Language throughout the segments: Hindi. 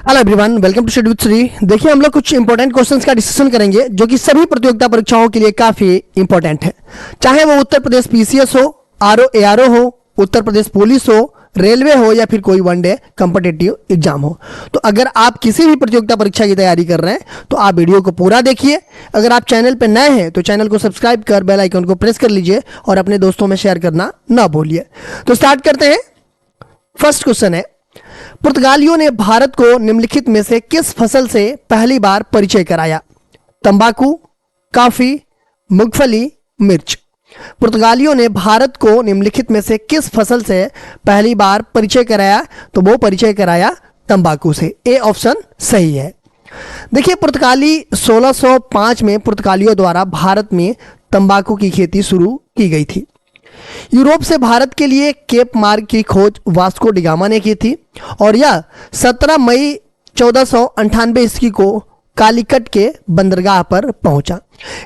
Hello everyone, welcome to study with Shri. देखिए, हम लोग कुछ इंपॉर्टेंट क्वेश्चंस का डिस्कशन करेंगे जो कि सभी प्रतियोगिता परीक्षाओं के लिए काफी इंपॉर्टेंट है, चाहे वो उत्तर प्रदेश पीसीएस हो, आरओ एआरओ हो, उत्तर प्रदेश पुलिस हो, रेलवे हो या फिर कोई वनडे कॉम्पिटिटिव एग्जाम हो। तो अगर आप किसी भी प्रतियोगिता परीक्षा की तैयारी कर रहे हैं तो आप वीडियो को पूरा देखिए। अगर आप चैनल पर नए हैं तो चैनल को सब्सक्राइब कर बेल आइकन को प्रेस कर लीजिए और अपने दोस्तों में शेयर करना ना भूलिए। तो स्टार्ट करते हैं। फर्स्ट क्वेश्चन है, पुर्तगालियों ने भारत को निम्नलिखित में से किस फसल से पहली बार परिचय कराया? तंबाकू, कॉफी, मूंगफली, मिर्च। पुर्तगालियों ने भारत को निम्नलिखित में से किस फसल से पहली बार परिचय कराया? तो वो परिचय कराया तंबाकू से। ए ऑप्शन सही है। देखिए, पुर्तगाली 1605 में पुर्तगालियों द्वारा भारत में तंबाकू की खेती शुरू की गई थी। यूरोप से भारत के लिए केप मार्ग की खोज वास्को डिगामा ने की थी और यह 17 मई 1498 ईस्वी को कालीकट के बंदरगाह पर पहुंचा।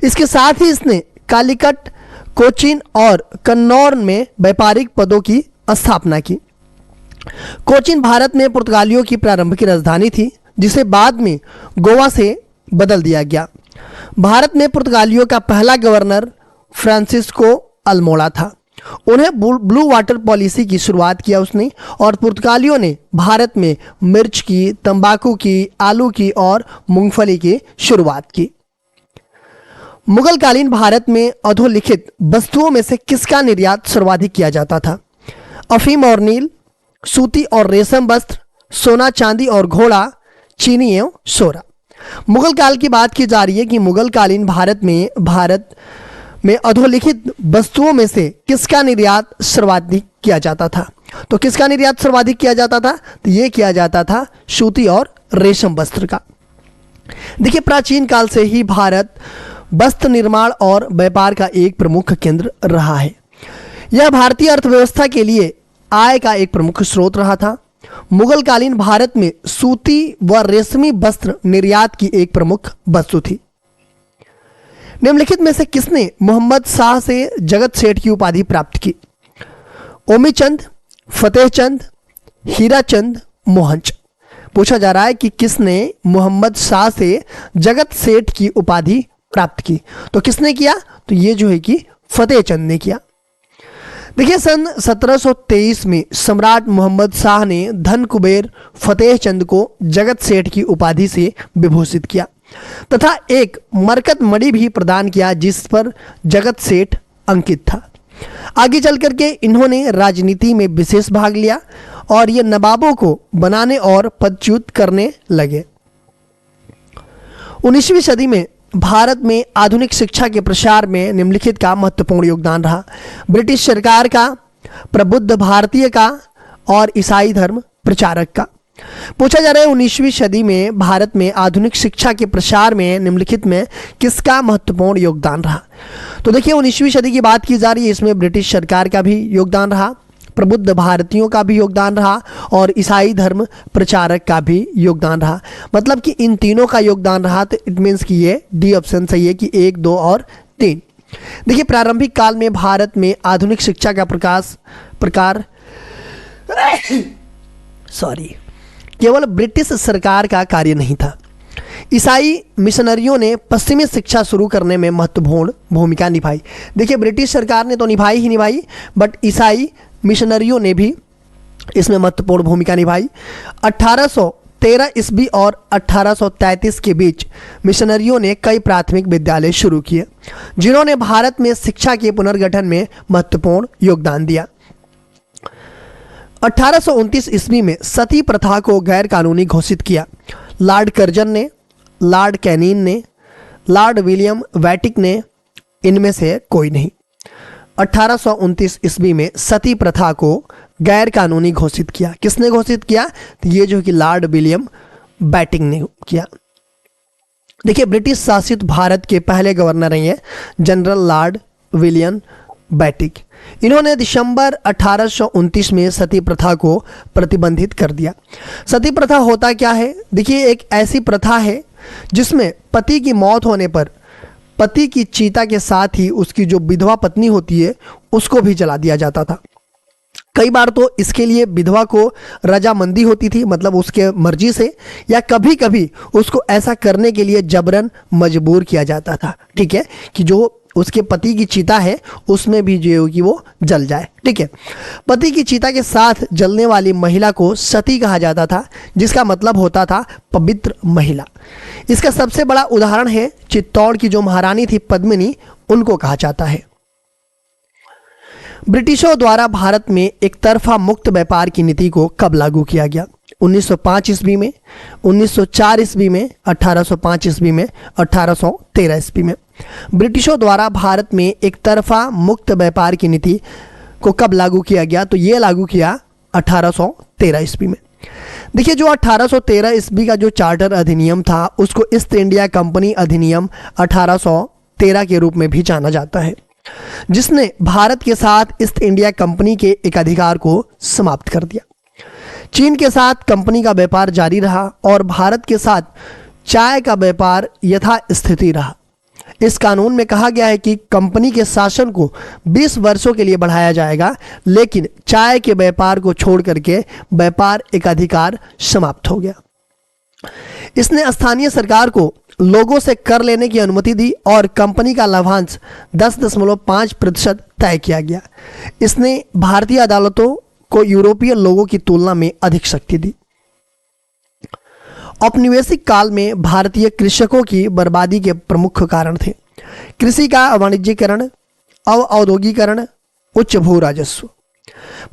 इसके साथ ही इसने कालीकट, कोचीन और कन्नौर में व्यापारिक पदों की स्थापना की। कोचीन भारत में पुर्तगालियों की प्रारंभिक राजधानी थी, जिसे बाद में गोवा से बदल दिया गया। भारत में पुर्तगालियों का पहला गवर्नर फ्रांसिस्को अल्मोड़ा था। उन्हें ब्लू वाटर पॉलिसी की शुरुआत किया उसने, और पुर्तगालियों ने भारत में मिर्च की, तंबाकू की, आलू की और मूंगफली की शुरुआत की। मुगलकालीन भारत में अधोलिखित वस्तुओं में से किसका निर्यात सर्वाधिक किया जाता था? अफीम और नील, सूती और रेशम वस्त्र, सोना चांदी और घोड़ा, चीनी एवं सोरा। मुगल काल की बात की जा रही है कि मुगलकालीन भारत में अधोलिखित वस्तुओं में से किसका निर्यात सर्वाधिक किया जाता था? तो किसका निर्यात सर्वाधिक किया जाता था? तो ये किया जाता था सूती और रेशम वस्त्र का। देखिए, प्राचीन काल से ही भारत वस्त्र निर्माण और व्यापार का एक प्रमुख केंद्र रहा है। यह भारतीय अर्थव्यवस्था के लिए आय का एक प्रमुख स्रोत रहा था। मुगलकालीन भारत में सूती व रेशमी वस्त्र निर्यात की एक प्रमुख वस्तु थी। निम्नलिखित में से किसने मोहम्मद शाह से जगत सेठ की उपाधि प्राप्त की? ओमीचंद, फतेहचंद, हीराचंद, मोहनच। पूछा जा रहा है कि किसने मोहम्मद शाह से जगत सेठ की उपाधि प्राप्त की? तो किसने किया? तो ये जो है कि फतेहचंद ने किया। देखिए, सन 1723 में सम्राट मोहम्मद शाह ने धन कुबेर फतेहचंद को जगत सेठ की उपाधि से विभूषित किया तथा एक मरकत मणि भी प्रदान किया जिस पर जगत सेठ अंकित था। आगे चल करके इन्होंने राजनीति में विशेष भाग लिया और ये नवाबों को बनाने और पदच्युत करने लगे। 19वीं सदी में भारत में आधुनिक शिक्षा के प्रसार में निम्नलिखित का महत्वपूर्ण योगदान रहा? ब्रिटिश सरकार का, प्रबुद्ध भारतीय का और ईसाई धर्म प्रचारक का। पूछा जा रहा है 19वीं सदी में भारत में आधुनिक शिक्षा के प्रसार में निम्नलिखित में किसका महत्वपूर्ण योगदान रहा? तो देखिए, 19वीं सदी की बात की जा रही है, इसमें ब्रिटिश सरकार का भी योगदान रहा, प्रबुद्ध भारतीयों का भी योगदान रहा और ईसाई धर्म प्रचारक का भी योगदान रहा। मतलब कि इन तीनों का योगदान रहा। तो इट मीन्स कि ये डी ऑप्शन सही है कि 1, 2 और 3। देखिए, प्रारंभिक काल में भारत में आधुनिक शिक्षा का प्रकार केवल ब्रिटिश सरकार का कार्य नहीं था। ईसाई मिशनरियों ने पश्चिमी शिक्षा शुरू करने में महत्वपूर्ण भूमिका निभाई। देखिए, ब्रिटिश सरकार ने तो निभाई, बट ईसाई मिशनरियों ने भी इसमें महत्वपूर्ण भूमिका निभाई। 1813 ईस्वी और 1833 के बीच मिशनरियों ने कई प्राथमिक विद्यालय शुरू किए जिन्होंने भारत में शिक्षा के पुनर्गठन में महत्वपूर्ण योगदान दिया। 1829 ईस्वी में सती प्रथा को गैर कानूनी घोषित किया। लॉर्ड कर्जन ने, लॉर्ड कैनिंग ने, लॉर्ड विलियम वैटिक ने, इनमें से कोई नहीं। 1829 ईस्वी में सती प्रथा को गैर कानूनी घोषित किया। किसने घोषित किया? तो ये जो कि लॉर्ड विलियम वैटिक ने किया। देखिए, ब्रिटिश शासित भारत के पहले गवर्नर हैं जनरल लॉर्ड विलियम वैटिक। इन्होंने दिसंबर 1829 में सती प्रथा को प्रतिबंधित कर दिया। सती प्रथा होता क्या है? देखिए, एक ऐसी प्रथा है जिसमें पति की मौत होने पर पति की चिता के साथ ही उसकी जो विधवा पत्नी होती है उसको भी जला दिया जाता था। कई बार तो इसके लिए विधवा को रजामंदी होती थी, मतलब उसके मर्जी से, या कभी कभी उसको ऐसा करने के लिए जबरन मजबूर किया जाता था। ठीक है, कि जो उसके पति की चिता है उसमें भी जो है कि वो जल जाए। ठीक है, पति की चिता के साथ जलने वाली महिला को सती कहा जाता था, जिसका मतलब होता था पवित्र महिला। इसका सबसे बड़ा उदाहरण है चित्तौड़ की जो महारानी थी पद्मिनी, उनको कहा जाता है। ब्रिटिशों द्वारा भारत में एक तरफा मुक्त व्यापार की नीति को कब लागू किया गया? 1905 ईस्वी में, 1904 ईस्वी में, 1805 ईस्वी में, 1813 ईस्वी में। ब्रिटिशों द्वारा भारत में एक तरफा मुक्त व्यापार की नीति को कब लागू किया गया? तो ये लागू किया 1813 ईस्वी में। देखिए, जो 1813 ईस्वी का जो चार्टर अधिनियम था उसको ईस्ट इंडिया कंपनी अधिनियम 1813 के रूप में भी जाना जाता है, जिसने भारत के साथ ईस्ट इंडिया कंपनी के एक अधिकार को समाप्त कर दिया। चीन के साथ कंपनी का व्यापार जारी रहा और भारत के साथ चाय का व्यापार यथास्थिति रहा। इस कानून में कहा गया है कि कंपनी के शासन को 20 वर्षों के लिए बढ़ाया जाएगा, लेकिन चाय के व्यापार को छोड़ करके व्यापार एक अधिकार समाप्त हो गया। इसने स्थानीय सरकार को लोगों से कर लेने की अनुमति दी और कंपनी का लाभांश 10.5% तय किया गया। इसने भारतीय अदालतों को यूरोपीय लोगों की तुलना में अधिक शक्ति दी। औपनिवेशिक काल में भारतीय कृषकों की बर्बादी के प्रमुख कारण थे कृषि का वाणिज्यीकरण, अवऔद्योगिकरण, उच्च भू राजस्व।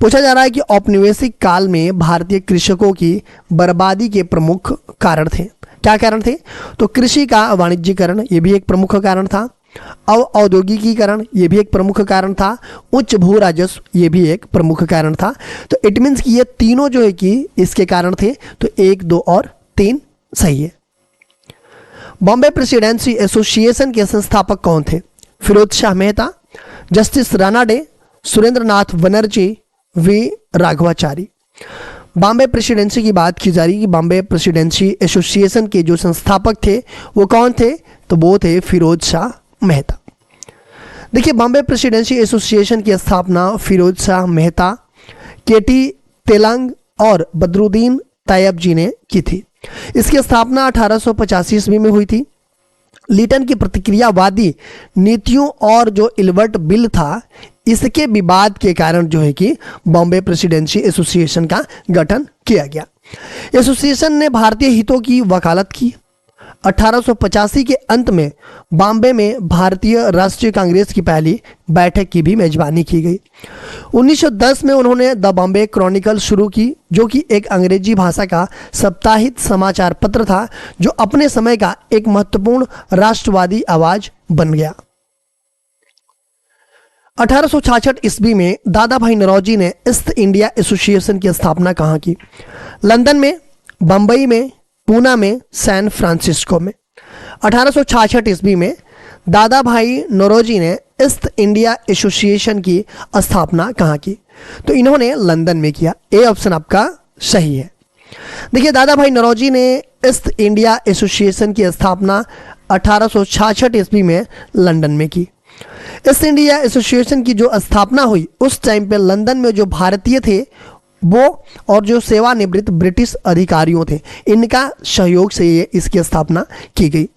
पूछा जा रहा है कि औपनिवेशिक काल में भारतीय कृषकों की बर्बादी के प्रमुख कारण थे। क्या कारण थे? तो कृषि का वाणिज्यीकरण, ये भी एक प्रमुख कारण था। औद्योगिकीकरण, ये भी एक प्रमुख कारण था। उच्च भू राजस्व, ये भी एक प्रमुख कारण था। तो इट मीन्स कि ये तीनों जो है कि इसके कारण थे। तो 1, 2 और 3 सही है। बॉम्बे प्रेसिडेंसी एसोसिएशन के संस्थापक कौन थे? Firoz Shah Mehta, Justice Ranade, Surendra Nath Banerjee, V Raghavachari. Bombay Presidency की बात की जा रही है कि बॉम्बे प्रेसिडेंसी एसोसिएशन के जो संस्थापक थे वो कौन थे? तो वो थे फिरोज शाह मेहता। देखिए, बॉम्बे प्रेसिडेंसी एसोसिएशन की स्थापना फिरोज शाह मेहता, केटी तेलंग और बदरुद्दीन तैयब जी ने की थी। इसकी स्थापना 1885 ईस्वी में हुई थी। लीटन की प्रतिक्रियावादी नीतियों और जो इल्बर्ट बिल था, इसके विवाद के कारण जो है कि बॉम्बे प्रेसिडेंसी एसोसिएशन का गठन किया गया। एसोसिएशन ने भारतीय हितों की वकालत की। 1885 के अंत में बॉम्बे में भारतीय राष्ट्रीय कांग्रेस की पहली बैठक की भी मेजबानी की गई। 1910 में उन्होंने द बॉम्बे क्रॉनिकल शुरू की, जो कि एक अंग्रेजी भाषा का साप्ताहिक समाचार पत्र था, जो अपने समय का एक महत्वपूर्ण राष्ट्रवादी आवाज बन गया। 1866 ईस्वी में दादा भाई नौरोजी ने ईस्ट इंडिया एसोसिएशन की स्थापना कहाँ की? लंदन में, बम्बई में, पूना में, सैन फ्रांसिस्को में। 1866 ईस्वी में दादा भाई नौरोजी ने ईस्ट इंडिया एसोसिएशन की स्थापना कहाँ की? तो इन्होंने लंदन में किया। ए ऑप्शन आपका सही है। देखिए, दादा भाई नौरोजी ने ईस्ट इंडिया एसोसिएशन की स्थापना 1866 ईस्वी में लंदन में की। ईस्ट इंडिया एसोसिएशन की जो स्थापना हुई उस टाइम पे लंदन में जो भारतीय थे वो और जो सेवानिवृत्त ब्रिटिश अधिकारियों थे, इनका सहयोग से ये इसकी स्थापना की गई।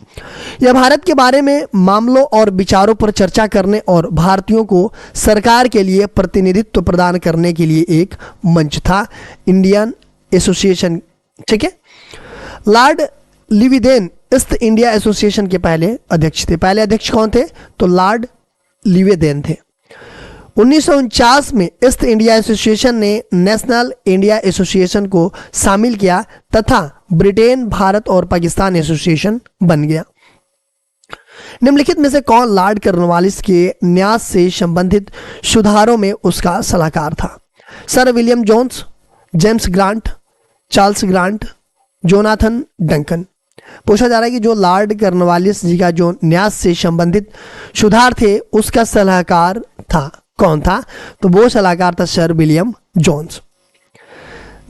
यह भारत के बारे में मामलों और विचारों पर चर्चा करने और भारतीयों को सरकार के लिए प्रतिनिधित्व प्रदान करने के लिए एक मंच था, इंडियन एसोसिएशन। ठीक है। लॉर्ड लिविडेन ईस्ट इंडिया एसोसिएशन के पहले अध्यक्ष थे। पहले अध्यक्ष कौन थे? तो लॉर्ड लिविडेन थे। 1949 में ईस्ट इंडिया एसोसिएशन ने नेशनल इंडिया एसोसिएशन को शामिल किया तथा ब्रिटेन, भारत और पाकिस्तान एसोसिएशन बन गया। निम्नलिखित में से कौन लॉर्ड कॉर्नवालिस के न्यास से संबंधित सुधारों में उसका सलाहकार था? Sir William Jones, James Grant, Charles Grant, Jonathan Duncan. पूछा जा रहा है कि जो लॉर्ड कॉर्नवालिस जी का जो न्यास से संबंधित सुधार थे उसका सलाहकार था, कौन था? तो वो सलाहकार था सर विलियम जोन्स।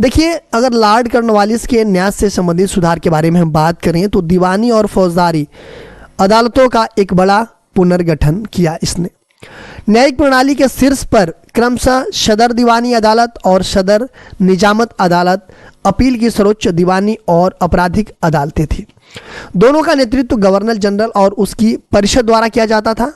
देखिए, अगर लॉर्ड कॉर्नवालिस के न्यास से संबंधित सुधार के बारे में हम बात करें तो दीवानी और फौजदारी अदालतों का एक बड़ा पुनर्गठन किया इसने। न्यायिक प्रणाली के शीर्ष पर क्रमशः सदर दीवानी अदालत और सदर निजामत अदालत, अपील की सर्वोच्च दीवानी और आपराधिक अदालतें थी। दोनों का नेतृत्व गवर्नर जनरल और उसकी परिषद द्वारा किया जाता था।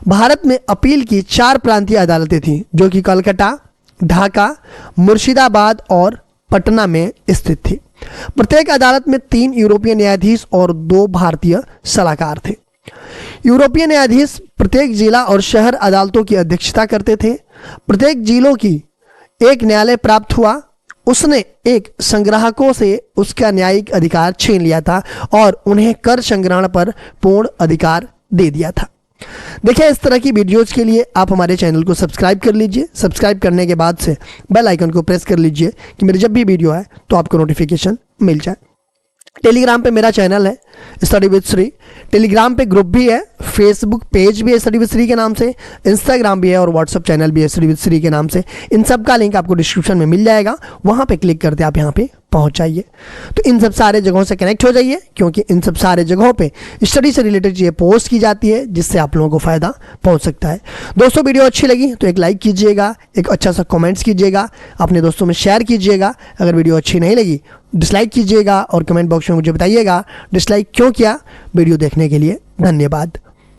भारत में अपील की 4 प्रांतीय अदालतें थीं, जो कि कलकत्ता, ढाका, मुर्शिदाबाद और पटना में स्थित थी। प्रत्येक अदालत में 3 यूरोपीय न्यायाधीश और 2 भारतीय सलाहकार थे। यूरोपीय न्यायाधीश प्रत्येक जिला और शहर अदालतों की अध्यक्षता करते थे। प्रत्येक जिलों की एक न्यायालय प्राप्त हुआ। उसने एक संग्राहकों से उसका न्यायिक अधिकार छीन लिया था और उन्हें कर संग्रहण पर पूर्ण अधिकार दे दिया था। देखिए, इस तरह की वीडियोज के लिए आप हमारे चैनल को सब्सक्राइब कर लीजिए। सब्सक्राइब करने के बाद से बेल आइकन को प्रेस कर लीजिए कि मेरी जब भी वीडियो है तो आपको नोटिफिकेशन मिल जाए। टेलीग्राम पे मेरा चैनल है स्टडी विद श्री, टेलीग्राम पे ग्रुप भी है, फेसबुक पेज भी है स्टडी विद श्री के नाम से, इंस्टाग्राम भी है और व्हाट्सअप चैनल भी है स्टडी विद श्री के नाम से। इन सब का लिंक आपको डिस्क्रिप्शन में मिल जाएगा, वहाँ पे क्लिक करते आप यहाँ पे पहुँच जाइए। तो इन सब सारे जगहों से कनेक्ट हो जाइए, क्योंकि इन सब सारे जगहों पे स्टडी से रिलेटेड चीज़ें पोस्ट की जाती है, जिससे आप लोगों को फ़ायदा पहुँच सकता है। दोस्तों, वीडियो अच्छी लगी तो एक लाइक कीजिएगा, एक अच्छा सा कमेंट्स कीजिएगा, अपने दोस्तों में शेयर कीजिएगा। अगर वीडियो अच्छी नहीं लगी डिसलाइक कीजिएगा और कमेंट बॉक्स में मुझे बताइएगा डिसलाइक क्यों किया। वीडियो देखने के लिए धन्यवाद।